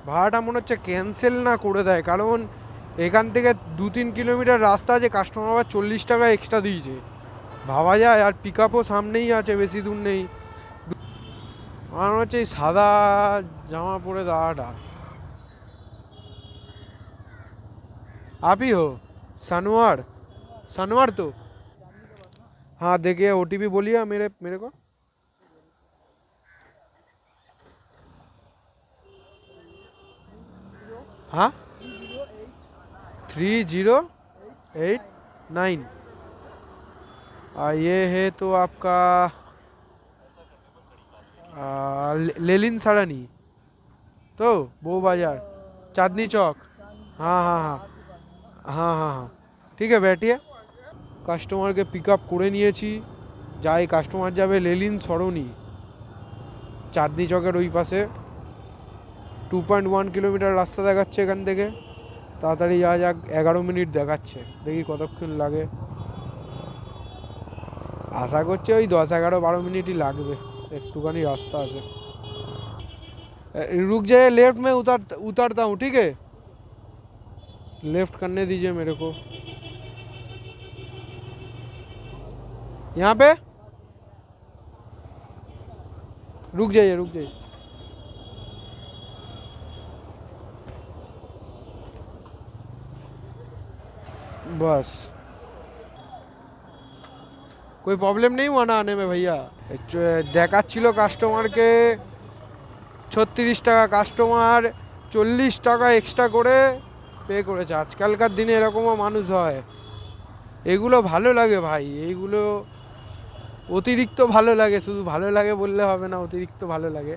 ভাড়াটা মনে হচ্ছে ক্যান্সেল না করে দেয়, কারণ এখান থেকে 2-3 কিলোমিটার রাস্তা আছে, কাস্টমার আবার 40 টাকা এক্সট্রা দিয়েছে। ভাবা যায়, আর পিক আপও সামনেই আছে, বেশি দূর নেই। আমার মনে হচ্ছে এই সাদা জামা পরে দাঁড়াটা। আপি হো সানোয়ার? सानवार तो हाँ, देखिए ओटीपी बोलिए मेरे मेरे को। हाँ, 3089। ये है तो आपका लेलिन सरानी, तो वो बाजार, चांदनी चौक। हाँ हाँ हाँ हाँ हाँ हाँ, ठीक है बैठिए। কাস্টমারকে পিক আপ করে নিয়েছি। যাই, কাস্টমার যাবে লেলিন সরণি, চাঁদনি চকের ওই পাশে। 2.1 কিলোমিটার রাস্তা দেখাচ্ছে এখান থেকে। তাড়াতাড়ি যাওয়া যাক, 11 মিনিট দেখাচ্ছে, দেখি কতক্ষণ লাগে। আশা করছি ওই 10, 11, 12 মিনিটই লাগবে, একটুখানি রাস্তা আছে। रुक जाइए, लेफ्ट में उतरता हूँ, ठीक है? लेफ्ट करने दीजिए मेरे को। यहाँ पे रुक जाइए, रुक जाइए। बस, कोई प्रॉब्लम नहीं हुआ ना आने में भैया? দেখাচ্ছিল কাস্টমারকে 36 টাকা, কাস্টমার 40 টাকা এক্সট্রা করে পে করেছে। আজকালকার দিনে এরকমও মানুষ হয়। এগুলো ভালো লাগে ভাই, এইগুলো অতিরিক্ত ভালো লাগে, শুধু ভালো লাগে বললে হবে না, অতিরিক্ত ভালো লাগে।